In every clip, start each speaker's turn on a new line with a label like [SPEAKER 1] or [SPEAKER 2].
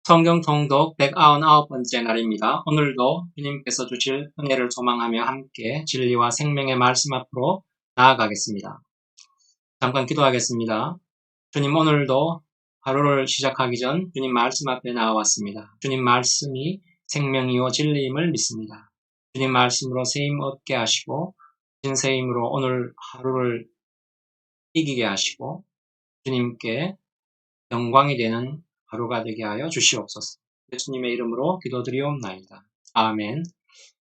[SPEAKER 1] 성경 통독 199번째 날입니다. 오늘도 주님께서 주실 은혜를 소망하며 함께 진리와 생명의 말씀 앞으로 나아가겠습니다. 잠깐 기도하겠습니다. 주님, 오늘도 하루를 시작하기 전 주님 말씀 앞에 나와왔습니다. 주님 말씀이 생명이요 진리임을 믿습니다. 주님 말씀으로 세임 얻게 하시고 진세 힘으로 오늘 하루를 이기게 하시고 주님께 영광이 되는 하루가 되게 하여 주시옵소서. 예수님의 이름으로 기도드리옵나이다. 아멘.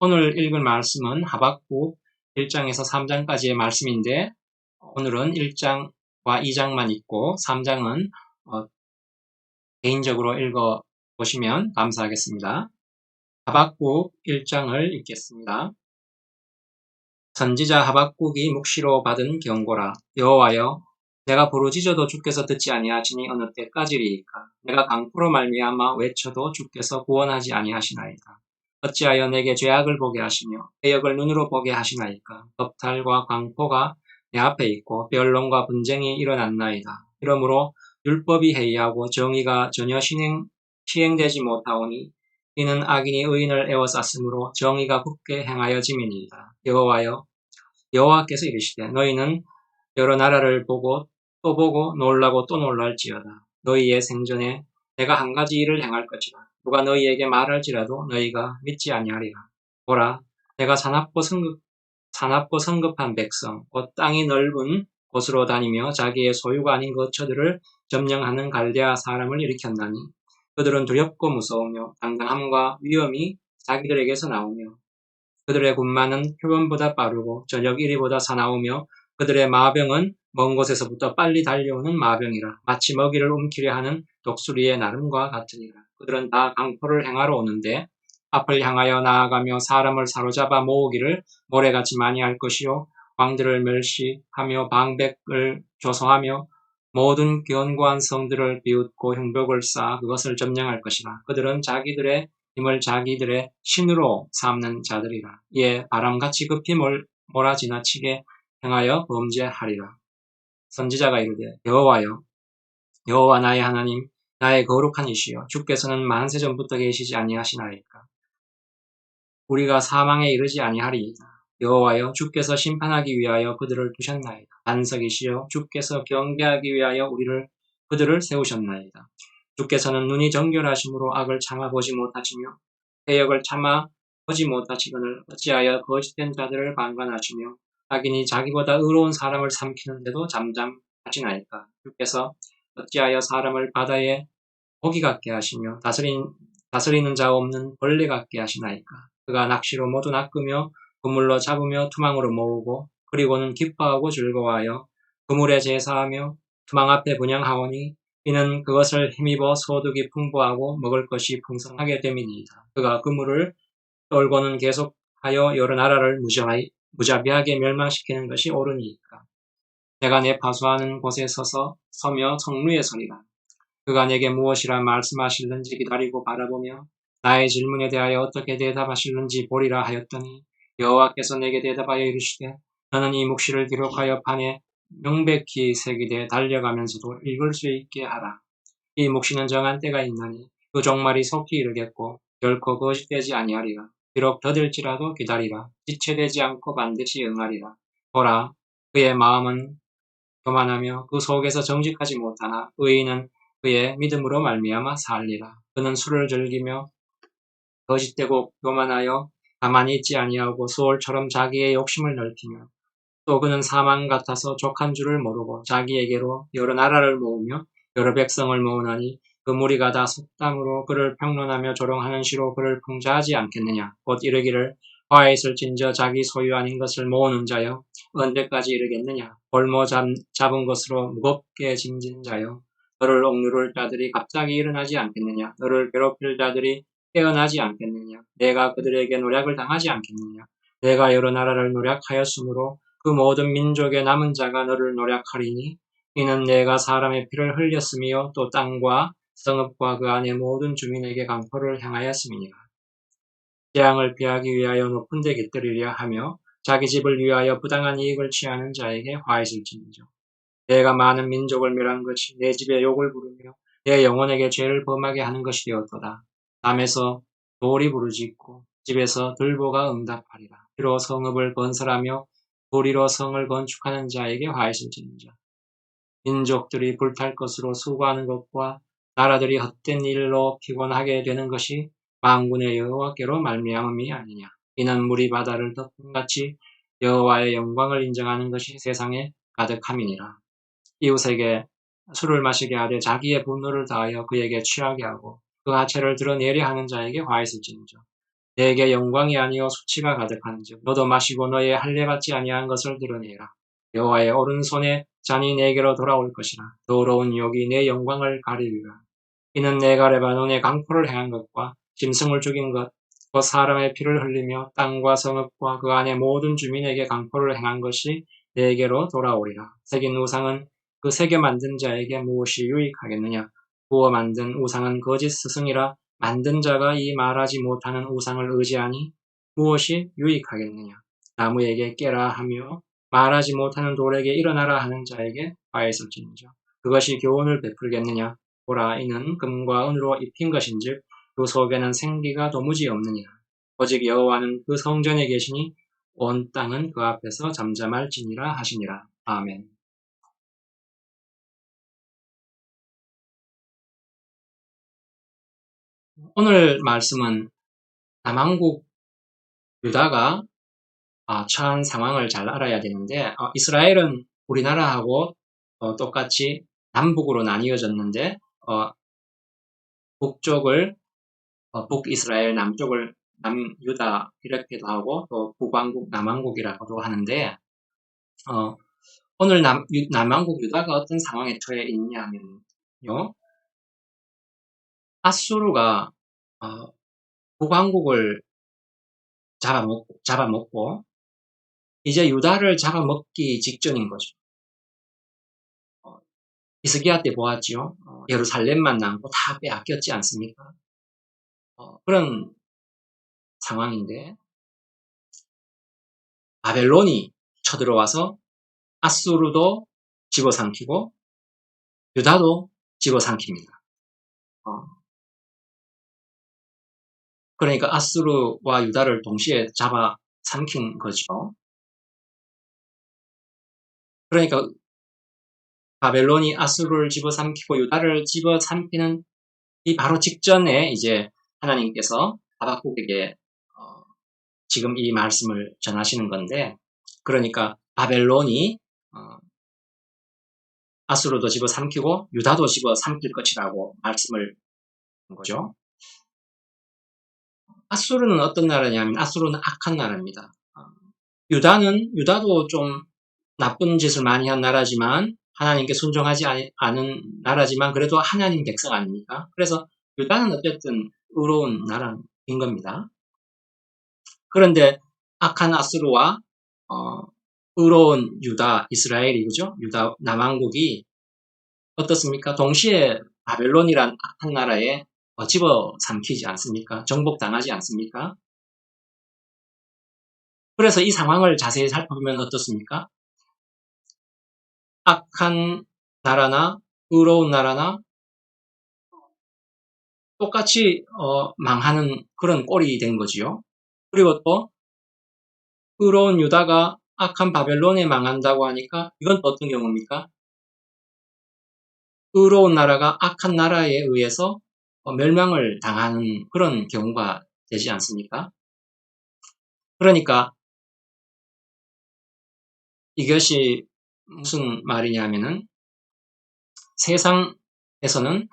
[SPEAKER 1] 오늘 읽을 말씀은 하박국 1장에서 3장까지의 말씀인데 오늘은 1장과 2장만 읽고 3장은 개인적으로 읽어보시면 감사하겠습니다. 하박국 1장을 읽겠습니다. 선지자 하박국이 묵시로 받은 경고라. 여호와여, 내가 부르짖어도 주께서 듣지 아니하시니 어느 때까지리이까. 내가 강포로 말미암아 외쳐도 주께서 구원하지 아니하시나이까. 어찌하여 내게 죄악을 보게 하시며 대역을 눈으로 보게 하시나이까. 겁탈과 강포가 내 앞에 있고 변론과 분쟁이 일어났나이다. 이러므로 율법이 해이하고 정의가 전혀 시행되지 못하오니 이는 악인이 의인을 에워쌌으므로 정의가 굳게 행하여짐이니이다. 여호와여, 여호와께서 이르시되 너희는 여러 나라를 보고 또 보고 놀라고 또 놀랄지어다. 너희의 생전에 내가 한 가지 일을 행할 것이라. 누가 너희에게 말할지라도 너희가 믿지 아니하리라. 보라, 내가 사납고 성급한 백성, 곧 땅이 넓은 곳으로 다니며 자기의 소유가 아닌 거처들을 점령하는 갈대아 사람을 일으켰나니 그들은 두렵고 무서우며 당당함과 위엄이 자기들에게서 나오며 그들의 군마는 표범보다 빠르고 저녁 이리보다 사나우며 그들의 마병은 먼 곳에서부터 빨리 달려오는 마병이라. 마치 먹이를 움키려 하는 독수리의 나름과 같으니라. 그들은 다 강포를 행하러 오는데 앞을 향하여 나아가며 사람을 사로잡아 모으기를 모래같이 많이 할 것이요 왕들을 멸시하며 방백을 조소하며 모든 견고한 성들을 비웃고 흉벽을 쌓아 그것을 점령할 것이라. 그들은 자기들의 힘을 자기들의 신으로 삼는 자들이라. 이에 바람같이 급히 몰아 지나치게 행하여 범죄하리라. 선지자가 이르되 여호와여, 여호와 나의 하나님, 나의 거룩한 이시여, 주께서는 만세 전부터 계시지 아니하시나이까. 우리가 사망에 이르지 아니하리이다. 여호와여, 주께서 심판하기 위하여 그들을 두셨나이다. 반석이시여, 주께서 경배하기 위하여 그들을 세우셨나이다. 주께서는 눈이 정결하심으로 악을 참아 보지 못하시며 대역을 참아 보지 못하시거늘 어찌하여 거짓된 자들을 방관하시며 악인이 자기보다 의로운 사람을 삼키는데도 잠잠하시나이까. 주께서 어찌하여 사람을 바다에 고기 같게 하시며 다스리는 자 없는 벌레 같게 하시나이까. 그가 낚시로 모두 낚으며 그물로 잡으며 투망으로 모으고 그리고는 기뻐하고 즐거워하여 그물에 제사하며 투망 앞에 분향하오니 이는 그것을 힘입어 소득이 풍부하고 먹을 것이 풍성하게 됨이니이다. 그가 그물을 떨고는 계속하여 여러 나라를 무자비하게 멸망시키는 것이 옳으니까. 내가 내 파수하는 곳에 서며 성루에 서리라. 그가 내게 무엇이라 말씀하실는지 기다리고 바라보며 나의 질문에 대하여 어떻게 대답하실는지 보리라 하였더니 여호와께서 내게 대답하여 이르시되 너는 이 묵시를 기록하여 판에 명백히 새기되 달려가면서도 읽을 수 있게 하라. 이 묵시는 정한 때가 있나니 그 종말이 속히 이르겠고 결코 거짓되지 아니하리라. 비록 더딜지라도 기다리라. 지체되지 않고 반드시 응하리라. 보라, 그의 마음은 교만하며 그 속에서 정직하지 못하나 의인은 그의 믿음으로 말미암아 살리라. 그는 술을 즐기며 거짓되고 교만하여 가만히 있지 아니하고 수월처럼 자기의 욕심을 넓히며 또 그는 사망 같아서 족한 줄을 모르고 자기에게로 여러 나라를 모으며 여러 백성을 모으나니 그 무리가 다 속담으로 그를 평론하며 조롱하는 시로 그를 풍자하지 않겠느냐. 곧 이르기를 화에 있을진저 자기 소유 아닌 것을 모으는 자여 언제까지 이르겠느냐. 볼모 잡은 것으로 무겁게 짐진 자여 너를 억누를 자들이 갑자기 일어나지 않겠느냐. 너를 괴롭힐 자들이 깨어나지 않겠느냐. 내가 그들에게 노략을 당하지 않겠느냐. 내가 여러 나라를 노략하였으므로 그 모든 민족의 남은 자가 너를 노략하리니 이는 내가 사람의 피를 흘렸으며 또 땅과 성읍과 그 안의 모든 주민에게 강포를 행하였음이니라. 재앙을 피하기 위하여 높은 데 깃들이려 하며 자기 집을 위하여 부당한 이익을 취하는 자에게 화있을지니죠. 내가 많은 민족을 멸한 것이 내 집에 욕을 부르며 내 영혼에게 죄를 범하게 하는 것이 되었도다. 남에서 돌이 부르짖고 집에서 들보가 응답하리라. 피로 성읍을 건설하며 도리로 성을 건축하는 자에게 화 있을지니라. 민족들이 불탈 것으로 수고하는 것과 나라들이 헛된 일로 피곤하게 되는 것이 만군의 여호와께로 말미암음이 아니냐. 이는 물이 바다를 덮음같이 여호와의 영광을 인정하는 것이 세상에 가득함이니라. 이웃에게 술을 마시게 하되 자기의 분노를 다하여 그에게 취하게 하고 그 하체를 드러내려 하는 자에게 화 있을지니라. 내게 영광이 아니요 수치가 가득한즉 너도 마시고 너의 할례받지 아니한 것을 드러내라. 여호와의 오른손에 잔이 내게로 돌아올 것이라. 더러운 욕이 내 영광을 가리리라. 이는 내가 레바논에 강포를 행한 것과 짐승을 죽인 것, 곧 사람의 피를 흘리며 땅과 성읍과 그 안에 모든 주민에게 강포를 행한 것이 내게로 돌아오리라. 새긴 우상은 그 새겨 만든 자에게 무엇이 유익하겠느냐? 구워 만든 우상은 거짓 스승이라. 만든 자가 이 말하지 못하는 우상을 의지하니 무엇이 유익하겠느냐? 나무에게 깨라 하며 말하지 못하는 돌에게 일어나라 하는 자에게 화했을지니라. 그것이 교훈을 베풀겠느냐? 보라, 이는 금과 은으로 입힌 것인즉 그 속에는 생기가 도무지 없느니라. 오직 여호와는 그 성전에 계시니 온 땅은 그 앞에서 잠잠할지니라 하시니라. 아멘. 오늘 말씀은 남왕국 유다가 처한 상황을 잘 알아야 되는데, 이스라엘은 우리나라하고 똑같이 남북으로 나뉘어졌는데, 북쪽을 북이스라엘, 남쪽을 남유다 이렇게도 하고 또 북왕국, 남왕국이라고도 하는데, 오늘 남왕국 유다가 어떤 상황에 처해 있냐면요, 아수르가 북왕국을 잡아먹고 이제 유다를 잡아먹기 직전인 거죠. 히스기야 때 보았지요. 예루살렘만 남고 다 빼앗겼지 않습니까? 그런 상황인데 바벨론이 쳐들어와서 아수르도 집어삼키고 유다도 집어삼킵니다. 그러니까 아수르와 유다를 동시에 잡아삼킨 거죠. 그러니까 바벨론이 아수르를 집어삼키고 유다를 집어삼키는 이 바로 직전에 이제 하나님께서 하박국에게 지금 이 말씀을 전하시는 건데, 그러니까 바벨론이 아수르도 집어삼키고 유다도 집어삼킬 것이라고 말씀을 한 거죠. 아수르는 어떤 나라냐면 아수르는 악한 나라입니다. 유다도 좀 나쁜 짓을 많이 한 나라지만 하나님께 순종하지 않은 나라지만 그래도 하나님 백성 아닙니까? 그래서 유다는 어쨌든 의로운 나라인 겁니다. 그런데 악한 아수르와 의로운 유다, 이스라엘이 그죠? 유다 남왕국이 어떻습니까? 동시에 바벨론이란 악한 나라에 집어삼키지 않습니까? 정복당하지 않습니까? 그래서 이 상황을 자세히 살펴보면 어떻습니까? 악한 나라나 의로운 나라나 똑같이 망하는 그런 꼴이 된 거지요. 그리고 또 의로운 유다가 악한 바벨론에 망한다고 하니까 이건 또 어떤 경우입니까? 의로운 나라가 악한 나라에 의해서 멸망을 당하는 그런 경우가 되지 않습니까? 그러니까 이것이 무슨 말이냐면은 세상에서는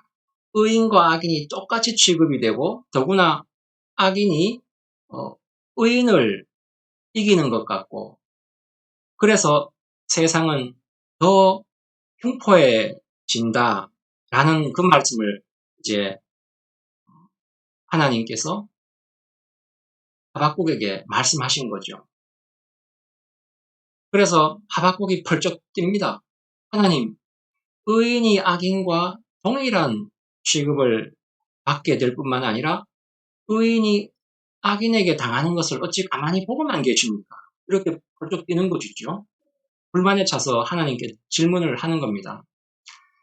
[SPEAKER 1] 의인과 악인이 똑같이 취급이 되고 더구나 악인이 의인을 이기는 것 같고 그래서 세상은 더 흉포해진다라는 그 말씀을 이제 하나님께서 하박국에게 말씀하신 거죠. 그래서 하박국이 펄쩍 뜁니다. 하나님, 의인이 악인과 동일한 취급을 받게 될 뿐만 아니라 의인이 악인에게 당하는 것을 어찌 가만히 보고만 계십니까? 이렇게 펄쩍 뛰는 것이죠. 불만에 차서 하나님께 질문을 하는 겁니다.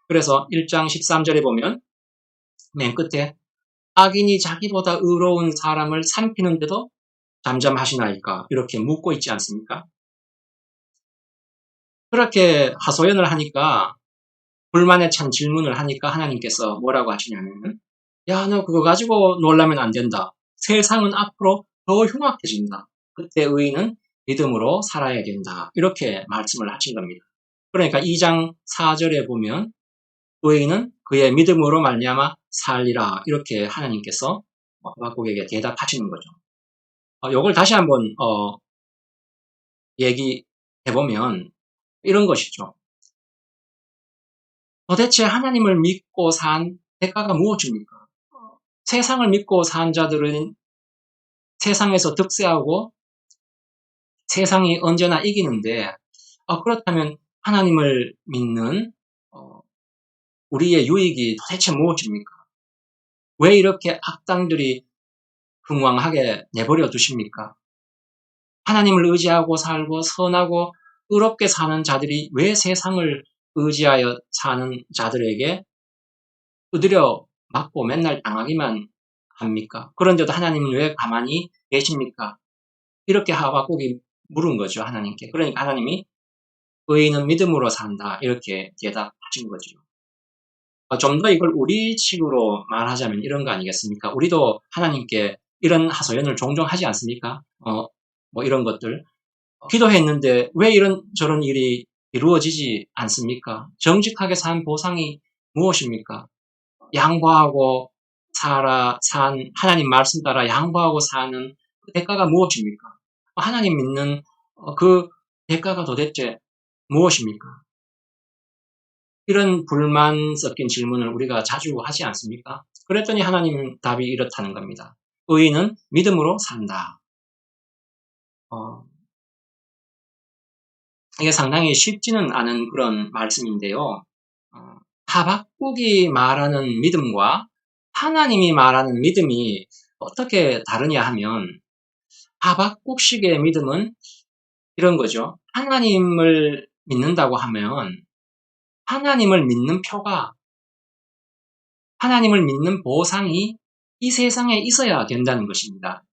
[SPEAKER 1] 그래서 1장 13절에 보면 맨 끝에 악인이 자기보다 의로운 사람을 삼키는데도 잠잠하시나이까 이렇게 묻고 있지 않습니까? 그렇게 하소연을 하니까 불만에 찬 질문을 하니까 하나님께서 뭐라고 하시냐면 야, 너 그거 가지고 놀라면 안 된다. 세상은 앞으로 더 흉악해진다. 그때 의인은 믿음으로 살아야 된다. 이렇게 말씀을 하신 겁니다. 그러니까 2장 4절에 보면 의인은 그의 믿음으로 말미암아 살리라. 이렇게 하나님께서 하박국에게 대답하시는 거죠. 이걸 다시 한번 얘기해 보면 이런 것이죠. 도대체 하나님을 믿고 산 대가가 무엇입니까? 세상을 믿고 산 자들은 세상에서 득세하고 세상이 언제나 이기는데 그렇다면 하나님을 믿는 우리의 유익이 도대체 무엇입니까? 왜 이렇게 악당들이 흥왕하게 내버려 두십니까? 하나님을 의지하고 살고 선하고 의롭게 사는 자들이 왜 세상을 의지하여 사는 자들에게 두드려 맞고 맨날 당하기만 합니까? 그런데도 하나님은 왜 가만히 계십니까? 이렇게 하박국이 물은 거죠, 하나님께. 그러니까 하나님이 의인은 믿음으로 산다. 이렇게 대답하신 거죠. 좀 더 이걸 우리식으로 말하자면 이런 거 아니겠습니까? 우리도 하나님께 이런 하소연을 종종 하지 않습니까? 뭐 이런 것들. 기도했는데 왜 이런 저런 일이 이루어지지 않습니까? 정직하게 산 보상이 무엇입니까? 양보하고 하나님 말씀 따라 양보하고 사는 그 대가가 무엇입니까? 하나님 믿는 그 대가가 도대체 무엇입니까? 이런 불만 섞인 질문을 우리가 자주 하지 않습니까? 그랬더니 하나님 답이 이렇다는 겁니다. 의인은 믿음으로 산다. 이게 상당히 쉽지는 않은 그런 말씀인데요. 하박국이 말하는 믿음과 하나님이 말하는 믿음이 어떻게 다르냐 하면 하박국식의 믿음은 이런 거죠. 하나님을 믿는다고 하면 하나님을 믿는 표가 하나님을 믿는 보상이 이 세상에 있어야 된다는 것입니다.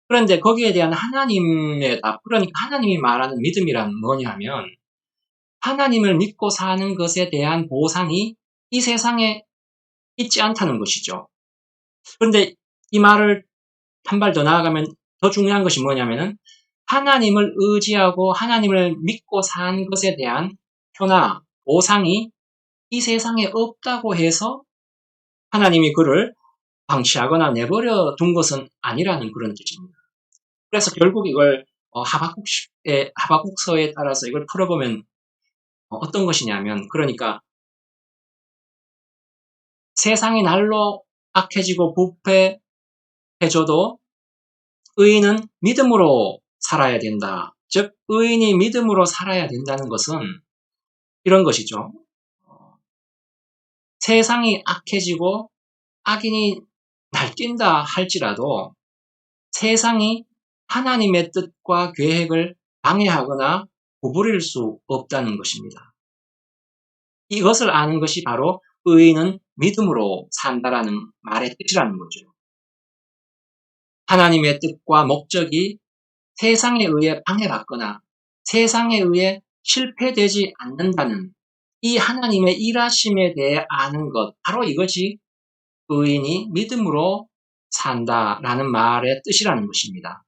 [SPEAKER 1] 그런데 거기에 대한 하나님의 답, 그러니까 하나님이 말하는 믿음이란 뭐냐면 하나님을 믿고 사는 것에 대한 보상이 이 세상에 있지 않다는 것이죠. 그런데 이 말을 한 발 더 나아가면 더 중요한 것이 뭐냐면은 하나님을 의지하고 하나님을 믿고 산 것에 대한 표나 보상이 이 세상에 없다고 해서 하나님이 그를 방치하거나 내버려 둔 것은 아니라는 그런 뜻입니다. 그래서 결국 이걸 하박국서에 따라서 이걸 풀어보면 어떤 것이냐면 그러니까 세상이 날로 악해지고 부패해져도 의인은 믿음으로 살아야 된다. 즉 의인이 믿음으로 살아야 된다는 것은 이런 것이죠. 세상이 악해지고 악인이 날뛴다 할지라도 세상이 하나님의 뜻과 계획을 방해하거나 구부릴 수 없다는 것입니다. 이것을 아는 것이 바로 의인은 믿음으로 산다라는 말의 뜻이라는 거죠. 하나님의 뜻과 목적이 세상에 의해 방해받거나 세상에 의해 실패되지 않는다는 이 하나님의 일하심에 대해 아는 것, 바로 이것이 의인이 믿음으로 산다라는 말의 뜻이라는 것입니다.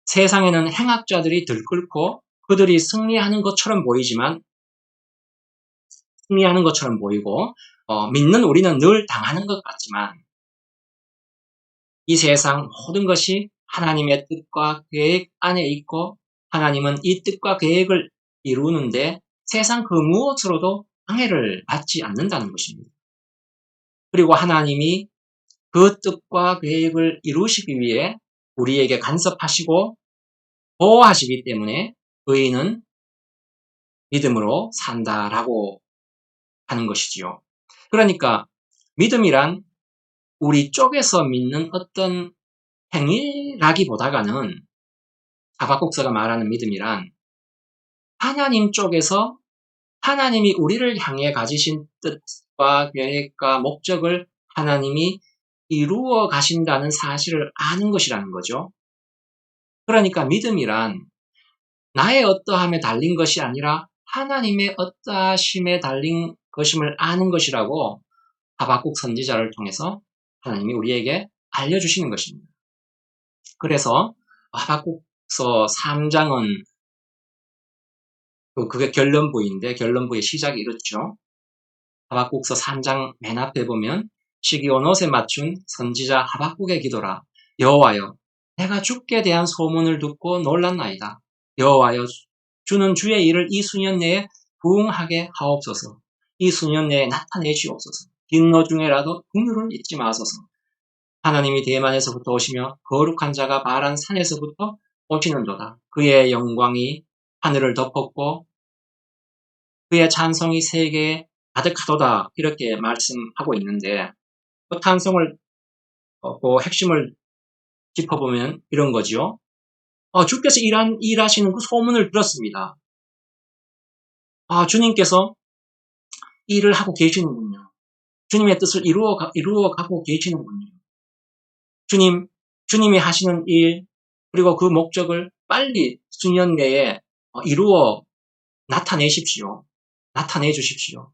[SPEAKER 1] 세상에는 행악자들이 들끓고 그들이 승리하는 것처럼 보이고 믿는 우리는 늘 당하는 것 같지만 이 세상 모든 것이 하나님의 뜻과 계획 안에 있고 하나님은 이 뜻과 계획을 이루는데 세상 그 무엇으로도 방해를 받지 않는다는 것입니다. 그리고 하나님이 그 뜻과 계획을 이루시기 위해 우리에게 간섭하시고 보호하시기 때문에 의인은 믿음으로 산다라고 하는 것이지요. 그러니까 믿음이란 우리 쪽에서 믿는 어떤 행위라기보다는 하박국서가 말하는 믿음이란 하나님 쪽에서 하나님이 우리를 향해 가지신 뜻과 계획과 목적을 하나님이 이루어 가신다는 사실을 아는 것이라는 거죠. 그러니까 믿음이란 나의 어떠함에 달린 것이 아니라 하나님의 어떠하심에 달린 것임을 아는 것이라고 하박국 선지자를 통해서 하나님이 우리에게 알려주시는 것입니다. 그래서 하박국서 3장은 그게 결론부인데 결론부의 시작이 이렇죠. 하박국서 3장 맨 앞에 보면 시기온옷에 맞춘 선지자 하박국의 기도라. 여호와여, 내가 주께 대한 소문을 듣고 놀랐나이다. 여호와여, 주는 주의 일을 이 수년 내에 부응하게 하옵소서. 이 수년 내에 나타내시옵소서. 빈노 중에라도 긍휼을 잊지 마소서. 하나님이 대만에서부터 오시며 거룩한 자가 바란 산에서부터 오시는도다. 그의 영광이 하늘을 덮었고 그의 찬송이 세계에 가득하도다. 이렇게 말씀하고 있는데 그 찬송을 그 핵심을 짚어보면 이런 거지요. 주께서 일하시는 그 소문을 들었습니다. 주님께서 일을 하고 계시는군요. 주님의 뜻을 이루어 가고 계시는군요. 주님이 하시는 일, 그리고 그 목적을 빨리 수년 내에 이루어 나타내십시오. 나타내 주십시오.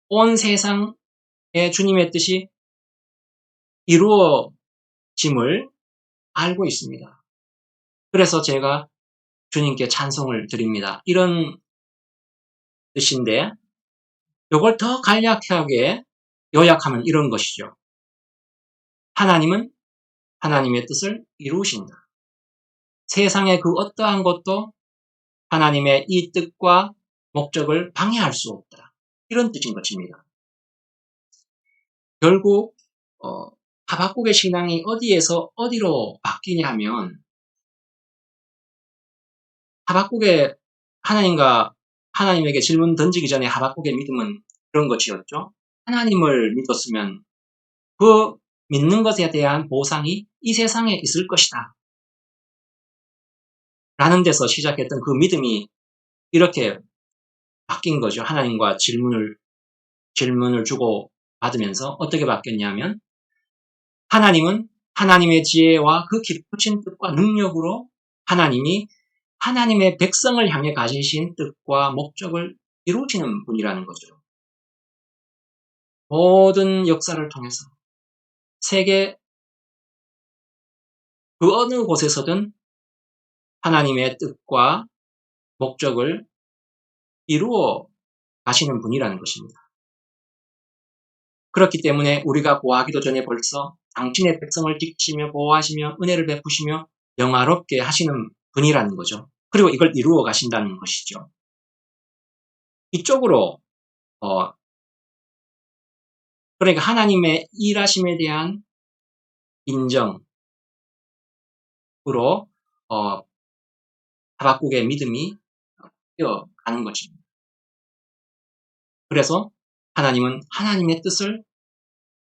[SPEAKER 1] 온 세상에 주님의 뜻이 이루어짐을 알고 있습니다. 그래서 제가 주님께 찬송을 드립니다. 이런 뜻인데 이걸 더 간략하게 요약하면 이런 것이죠. 하나님은 하나님의 뜻을 이루신다. 세상의 그 어떠한 것도 하나님의 이 뜻과 목적을 방해할 수 없다. 이런 뜻인 것입니다. 결국 하박국의 신앙이 어디에서 어디로 바뀌냐면 하박국의 하나님에게 질문 던지기 전에 하박국의 믿음은 그런 것이었죠. 하나님을 믿었으면 그 믿는 것에 대한 보상이 이 세상에 있을 것이다. 라는 데서 시작했던 그 믿음이 이렇게 바뀐 거죠. 하나님과 질문을 주고 받으면서 어떻게 바뀌었냐면 하나님은 하나님의 지혜와 그 깊으신 뜻과 능력으로 하나님이 하나님의 백성을 향해 가지신 뜻과 목적을 이루시는 분이라는 거죠. 모든 역사를 통해서 세계 그 어느 곳에서든 하나님의 뜻과 목적을 이루어 가시는 분이라는 것입니다. 그렇기 때문에 우리가 구하기도 전에 벌써 당신의 백성을 지키시며 보호하시며 은혜를 베푸시며 영화롭게 하시는 분이라는 거죠. 그리고 이걸 이루어 가신다는 것이죠. 이쪽으로 그러니까 하나님의 일하심에 대한 인정으로 하박국의 믿음이 뛰어가는 것입니다. 그래서 하나님은 하나님의 뜻을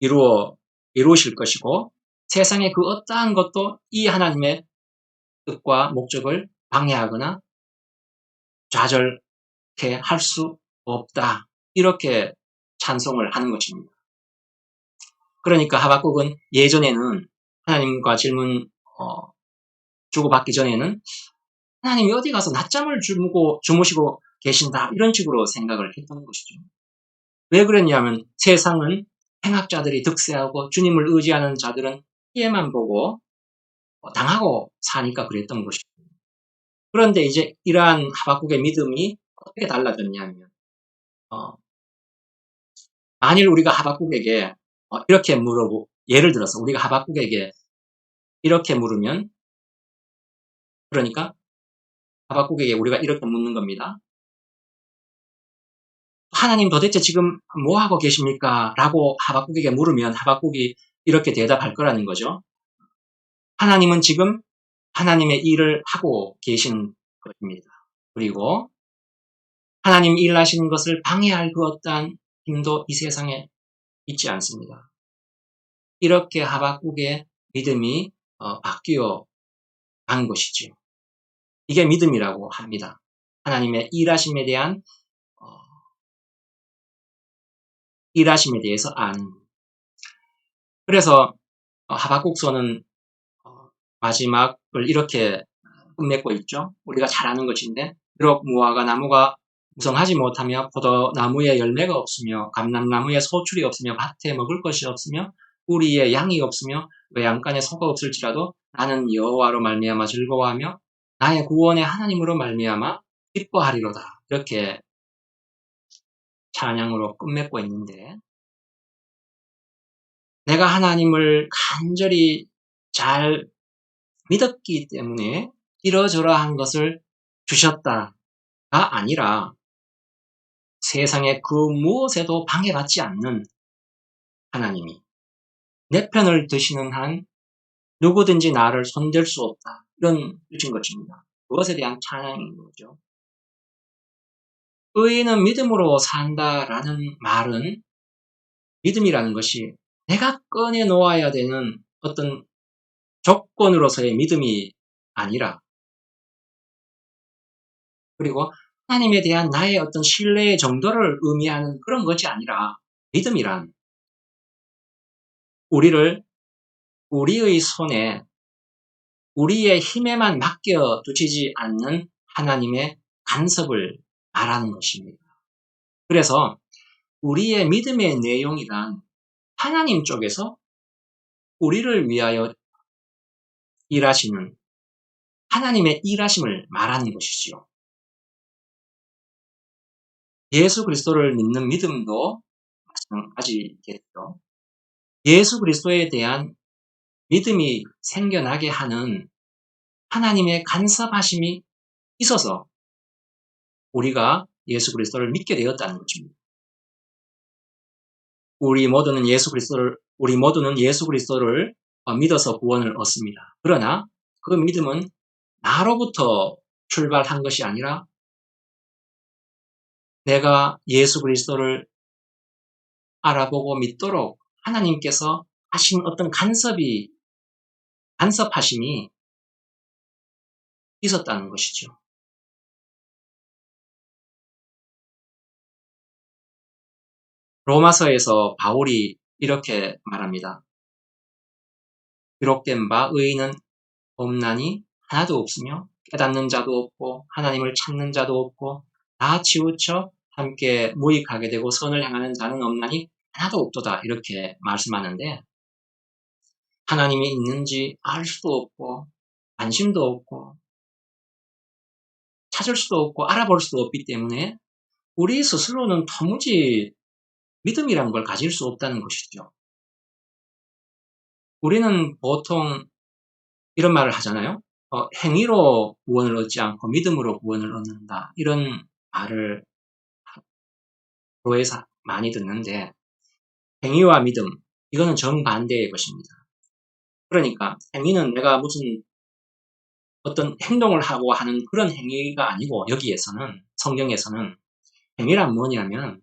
[SPEAKER 1] 이루실 것이고 세상의 그 어떠한 것도 이 하나님의 뜻과 목적을 방해하거나 좌절케 할 수 없다. 이렇게 찬송을 하는 것입니다. 그러니까 하박국은 예전에는 하나님과 질문 주고받기 전에는 하나님이 어디 가서 낮잠을 주무시고 계신다. 이런 식으로 생각을 했던 것이죠. 왜 그랬냐면 세상은 행악자들이 득세하고 주님을 의지하는 자들은 피해만 보고 당하고 사니까 그랬던 것이죠. 그런데 이제 이러한 하박국의 믿음이 어떻게 달라졌냐면 만일 우리가 하박국에게 이렇게 예를 들어서 우리가 하박국에게 이렇게 물으면 그러니까 하박국에게 우리가 이렇게 묻는 겁니다. 하나님 도대체 지금 뭐 하고 계십니까? 라고 하박국에게 물으면 하박국이 이렇게 대답할 거라는 거죠. 하나님은 지금 하나님의 일을 하고 계신 것입니다. 그리고 하나님 일하시는 것을 방해할 그 어떠한 힘도 이 세상에 있지 않습니다. 이렇게 하박국의 믿음이 바뀌어 간 것이죠. 이게 믿음이라고 합니다. 하나님의 일하심에 대한 일하심에 대해서 아는. 그래서 하박국서는 마지막을 이렇게 끝맺고 있죠. 우리가 잘 아는 것인데 비록 무화과 나무가 무성하지 못하며 포도나무에 열매가 없으며 감람나무에 소출이 없으며 밭에 먹을 것이 없으며 우리의 양이 없으며 외양간에 소가 없을지라도 나는 여호와로 말미암아 즐거워하며 나의 구원의 하나님으로 말미암아 기뻐하리로다. 이렇게 찬양으로 끝맺고 있는데 내가 하나님을 간절히 잘 믿었기 때문에 이러저러한 것을 주셨다가 아니라 세상의 그 무엇에도 방해받지 않는 하나님이 내 편을 드시는 한 누구든지 나를 손댈 수 없다. 이런 뜻인 것입니다. 그것에 대한 찬양인 거죠. 의인은 믿음으로 산다라는 말은 믿음이라는 것이 내가 꺼내 놓아야 되는 어떤 조건으로서의 믿음이 아니라 그리고 하나님에 대한 나의 어떤 신뢰의 정도를 의미하는 그런 것이 아니라 믿음이란 우리를 우리의 손에 우리의 힘에만 맡겨 두시지 않는 하나님의 간섭을 말하는 것입니다. 그래서 우리의 믿음의 내용이란 하나님 쪽에서 우리를 위하여 일하시는 하나님의 일하심을 말하는 것이지요. 예수 그리스도를 믿는 믿음도 마찬가지겠죠. 예수 그리스도에 대한 믿음이 생겨나게 하는 하나님의 간섭하심이 있어서 우리가 예수 그리스도를 믿게 되었다는 것입니다. 우리 모두는 예수 그리스도를 믿어서 구원을 얻습니다. 그러나 그 믿음은 나로부터 출발한 것이 아니라 내가 예수 그리스도를 알아보고 믿도록 하나님께서 하신 어떤 간섭하심이 있었다는 것이죠. 로마서에서 바울이 이렇게 말합니다. 기록된 바 의인은 없나니 하나도 없으며 깨닫는 자도 없고 하나님을 찾는 자도 없고 다 치우쳐 함께 무익하게 되고 선을 향하는 자는 없나니 하나도 없도다. 이렇게 말씀하는데 하나님이 있는지 알 수도 없고 관심도 없고 찾을 수도 없고 알아볼 수도 없기 때문에 우리 스스로는 도무지 믿음이라는 걸 가질 수 없다는 것이죠. 우리는 보통 이런 말을 하잖아요. 행위로 구원을 얻지 않고 믿음으로 구원을 얻는다. 이런 말을 교회에서 많이 듣는데 행위와 믿음, 이거는 정반대의 것입니다. 그러니까 행위는 내가 무슨 어떤 행동을 하고 하는 그런 행위가 아니고 여기에서는 성경에서는 행위란 뭐냐면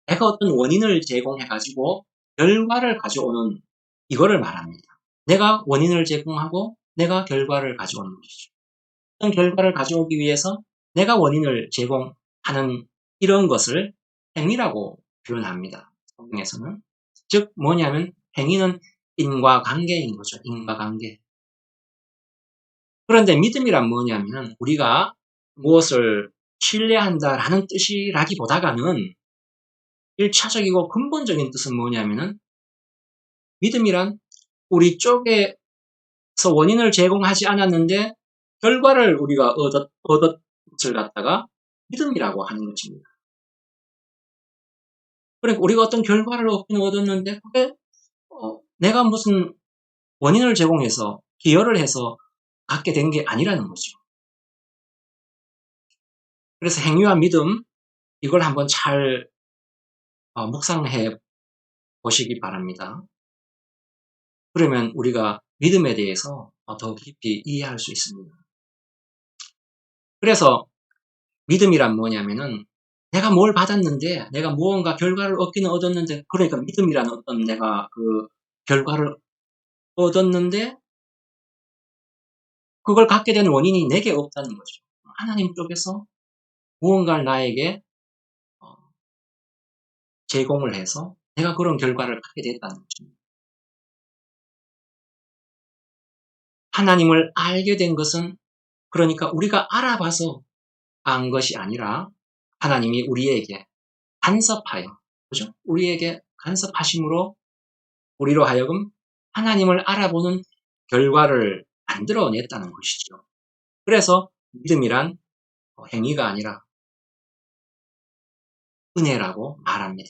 [SPEAKER 1] 내가 어떤 원인을 제공해가지고 결과를 가져오는 이거를 말합니다. 내가 원인을 제공하고 내가 결과를 가져오는 것이죠. 어떤 결과를 가져오기 위해서 내가 원인을 제공하는 이런 것을 행위라고 표현합니다. 성경에서는. 즉 뭐냐면 행위는 인과관계인 거죠. 인과관계. 그런데 믿음이란 뭐냐면 우리가 무엇을 신뢰한다라는 뜻이라기보다는 1차적이고 근본적인 뜻은 뭐냐면은 믿음이란 우리 쪽에서 원인을 제공하지 않았는데 결과를 우리가 얻었을 갖다가 믿음이라고 하는 것입니다. 그러니까 우리가 어떤 결과를 얻긴 얻었는데 그게 내가 무슨 원인을 제공해서 기여를 해서 갖게 된 게 아니라는 거죠. 그래서 행위와 믿음 이걸 한번 잘 묵상해 보시기 바랍니다. 그러면 우리가 믿음에 대해서 더 깊이 이해할 수 있습니다. 그래서 믿음이란 뭐냐면은 내가 뭘 받았는데 내가 무언가 결과를 얻기는 얻었는데 그러니까 믿음이란 어떤 내가 그 결과를 얻었는데 그걸 갖게 된 원인이 내게 없다는 거죠. 하나님 쪽에서 무언가를 나에게 제공을 해서 내가 그런 결과를 갖게 됐다는 것입니다. 하나님을 알게 된 것은 그러니까 우리가 알아봐서 안 것이 아니라 하나님이 우리에게 간섭하여, 그죠? 우리에게 간섭하심으로 우리로 하여금 하나님을 알아보는 결과를 만들어냈다는 것이죠. 그래서 믿음이란 행위가 아니라 은혜라고 말합니다.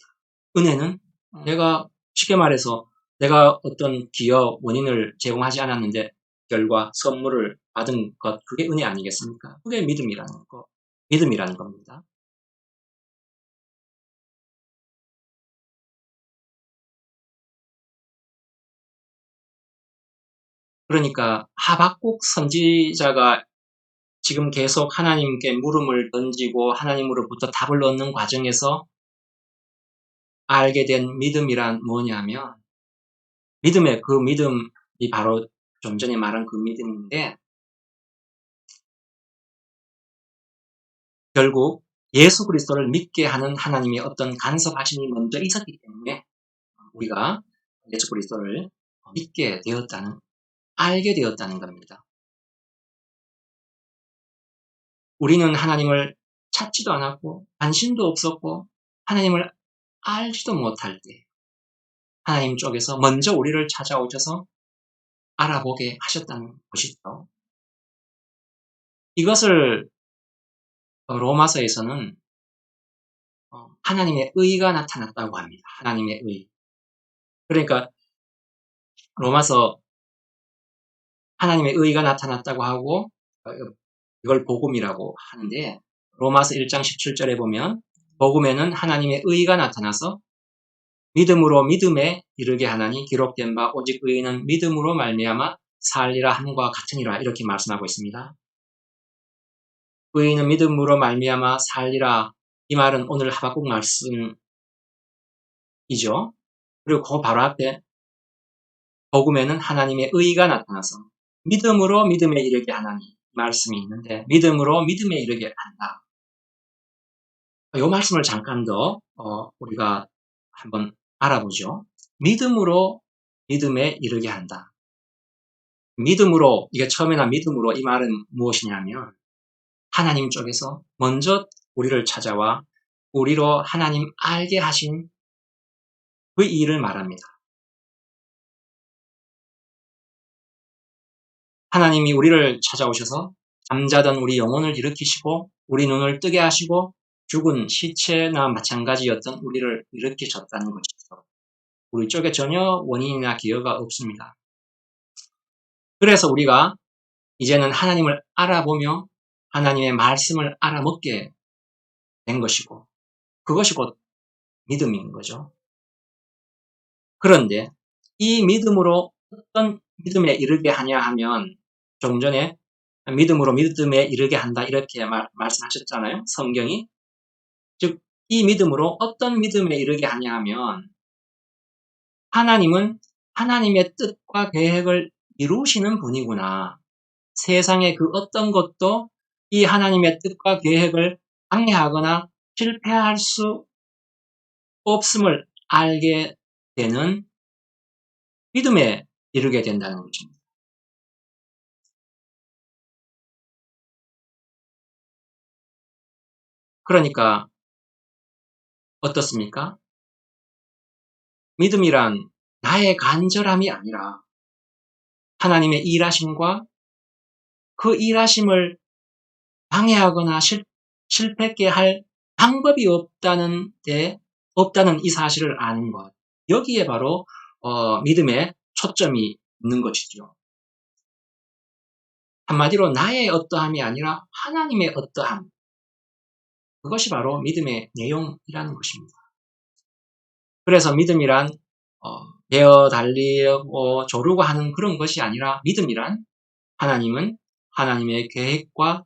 [SPEAKER 1] 은혜는 내가 쉽게 말해서 내가 어떤 기여 원인을 제공하지 않았는데 결과 선물을 받은 것, 그게 은혜 아니겠습니까? 그게 믿음이라는 겁니다. 그러니까 하박국 선지자가 지금 계속 하나님께 물음을 던지고 하나님으로부터 답을 얻는 과정에서 알게 된 믿음이란 뭐냐면 믿음의 그 믿음이 바로 좀 전에 말한 그 믿음인데 결국 예수 그리스도를 믿게 하는 하나님의 어떤 간섭하심이 먼저 있었기 때문에 우리가 예수 그리스도를 믿게 되었다는, 알게 되었다는 겁니다. 우리는 하나님을 찾지도 않았고 관심도 없었고 하나님을 알지도 못할 때 하나님 쪽에서 먼저 우리를 찾아오셔서 알아보게 하셨다는 것이죠. 이것을 로마서에서는 하나님의 의가 나타났다고 합니다. 하나님의 의. 그러니까 로마서 하나님의 의가 나타났다고 하고 이걸 복음이라고 하는데 로마서 1장 17절에 보면 복음에는 하나님의 의가 나타나서 믿음으로 믿음에 이르게 하나니 기록된 바 오직 의인은 믿음으로 말미암아 살리라 함과 같으니라 이렇게 말씀하고 있습니다. 의인은 믿음으로 말미암아 살리라 이 말은 오늘 하박국 말씀이죠. 그리고 그 바로 앞에 복음에는 하나님의 의가 나타나서 믿음으로 믿음에 이르게 하나니 말씀이 있는데 믿음으로 믿음에 이르게 한다. 이 말씀을 잠깐 더 우리가 한번 알아보죠. 믿음으로 믿음에 이르게 한다. 믿음으로, 이게 처음에나 믿음으로 이 말은 무엇이냐면 하나님 쪽에서 먼저 우리를 찾아와 우리로 하나님 알게 하신 그 일을 말합니다. 하나님이 우리를 찾아오셔서 잠자던 우리 영혼을 일으키시고 우리 눈을 뜨게 하시고 죽은 시체나 마찬가지였던 우리를 일으키셨다는 것이죠. 우리 쪽에 전혀 원인이나 기여가 없습니다. 그래서 우리가 이제는 하나님을 알아보며 하나님의 말씀을 알아먹게 된 것이고 그것이 곧 믿음인 거죠. 그런데 이 믿음으로 어떤 믿음에 이르게 하냐 하면 조금 전에 믿음으로 믿음에 이르게 한다 이렇게 말씀하셨잖아요. 성경이. 즉 이 믿음으로 어떤 믿음에 이르게 하냐 하면 하나님은 하나님의 뜻과 계획을 이루시는 분이구나. 세상의 그 어떤 것도 이 하나님의 뜻과 계획을 방해하거나 실패할 수 없음을 알게 되는 믿음에 이르게 된다는 것입니다. 그러니까 어떻습니까? 믿음이란 나의 간절함이 아니라 하나님의 일하심과 그 일하심을 방해하거나 실패하게 할 방법이 없다는 이 사실을 아는 것. 여기에 바로 믿음의 초점이 있는 것이죠. 한마디로 나의 어떠함이 아니라 하나님의 어떠함. 그것이 바로 믿음의 내용이라는 것입니다. 그래서 믿음이란 되어 달리고 조르고 하는 그런 것이 아니라 믿음이란 하나님은 하나님의 계획과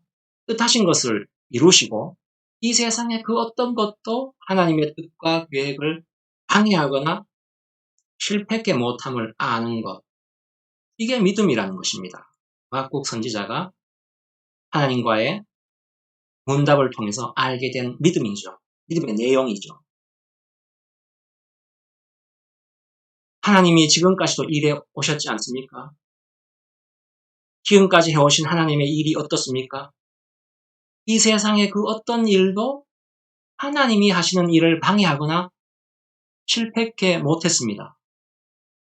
[SPEAKER 1] 뜻하신 것을 이루시고 이 세상의 그 어떤 것도 하나님의 뜻과 계획을 방해하거나 실패하게 못함을 아는 것. 이게 믿음이라는 것입니다. 하박국 선지자가 하나님과의 문답을 통해서 알게 된 믿음이죠. 믿음의 내용이죠. 하나님이 지금까지도 일해 오셨지 않습니까? 지금까지 해오신 하나님의 일이 어떻습니까? 이 세상의 그 어떤 일도 하나님이 하시는 일을 방해하거나 실패케 못했습니다.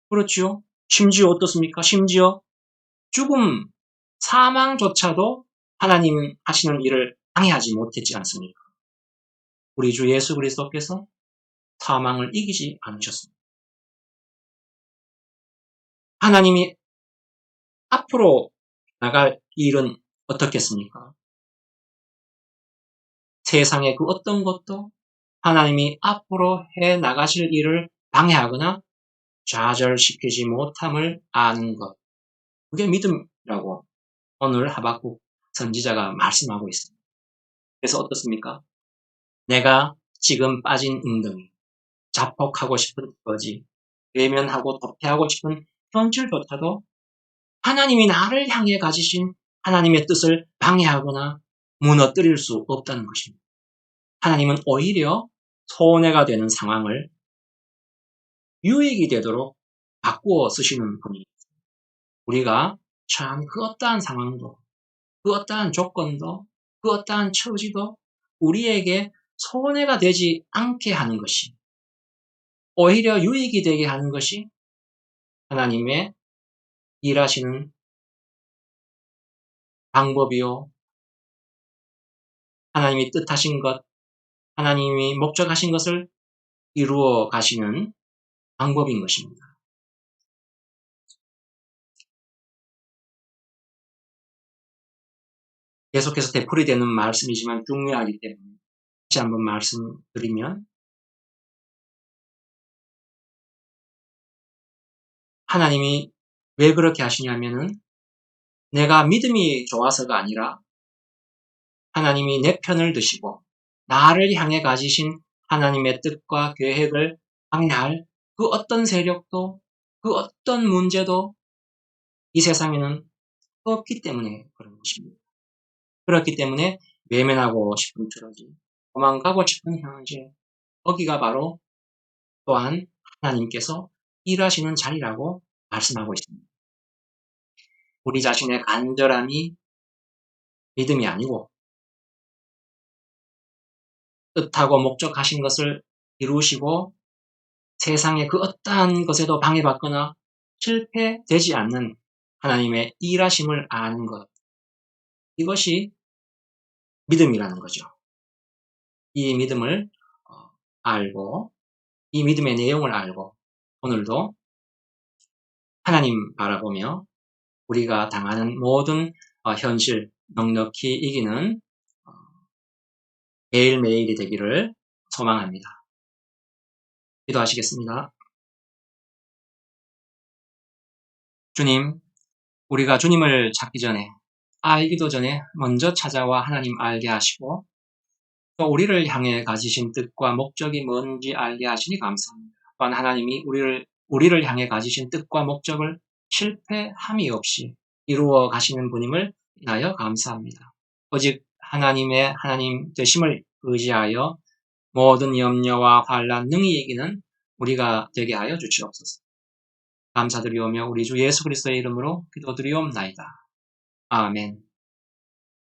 [SPEAKER 1] 그렇죠? 심지어 어떻습니까? 심지어 죽음, 사망조차도 하나님 하시는 일을 방해하지 못했지 않습니까? 우리 주 예수 그리스도께서 사망을 이기지 않으셨습니다. 하나님이 앞으로 나갈 일은 어떻겠습니까? 세상의 그 어떤 것도 하나님이 앞으로 해 나가실 일을 방해하거나 좌절시키지 못함을 아는 것. 그게 믿음이라고 오늘 하박국 선지자가 말씀하고 있습니다. 그래서 어떻습니까? 내가 지금 빠진 웅덩이, 자폭하고 싶은 거지, 외면하고 도피하고 싶은 현실조차도 하나님이 나를 향해 가지신 하나님의 뜻을 방해하거나 무너뜨릴 수 없다는 것입니다. 하나님은 오히려 손해가 되는 상황을 유익이 되도록 바꾸어 쓰시는 분이 우리가 참 그 어떠한 상황도 그 어떠한 조건도 그 어떠한 처지도 우리에게 손해가 되지 않게 하는 것이 오히려 유익이 되게 하는 것이 하나님의 일하시는 방법이요. 하나님이 뜻하신 것, 하나님이 목적하신 것을 이루어 가시는 방법인 것입니다. 계속해서 되풀이되는 말씀이지만 중요하기 때문에 다시 한번 말씀드리면 하나님이 왜 그렇게 하시냐면은 내가 믿음이 좋아서가 아니라 하나님이 내 편을 드시고 나를 향해 가지신 하나님의 뜻과 계획을 방해할 그 어떤 세력도 그 어떤 문제도 이 세상에는 없기 때문에 그런 것입니다. 그렇기 때문에 외면하고 싶은 트러지, 도망가고 싶은 현실, 거기가 바로 또한 하나님께서 일하시는 자리라고 말씀하고 있습니다. 우리 자신의 간절함이 믿음이 아니고 뜻하고 목적하신 것을 이루시고 세상의 그 어떠한 것에도 방해받거나 실패되지 않는 하나님의 일하심을 아는 것. 이것이 믿음이라는 거죠. 이 믿음을 알고 이 믿음의 내용을 알고 오늘도 하나님 바라보며 우리가 당하는 모든 현실 넉넉히 이기는 매일매일이 되기를 소망합니다. 기도하시겠습니다. 주님, 우리가 주님을 찾기 전에 알기도 전에 먼저 찾아와 하나님 알게 하시고 또 우리를 향해 가지신 뜻과 목적이 뭔지 알게 하시니 감사합니다. 또한 하나님이 우리를 향해 가지신 뜻과 목적을 실패함이 없이 이루어 가시는 분임을 인하여 감사합니다. 오직 하나님의 하나님 되심을 의지하여 모든 염려와 환난 능히 이기는 우리가 되게 하여 주시옵소서. 감사드리오며 우리 주 예수 그리스도의 이름으로 기도드리옵나이다. 아멘.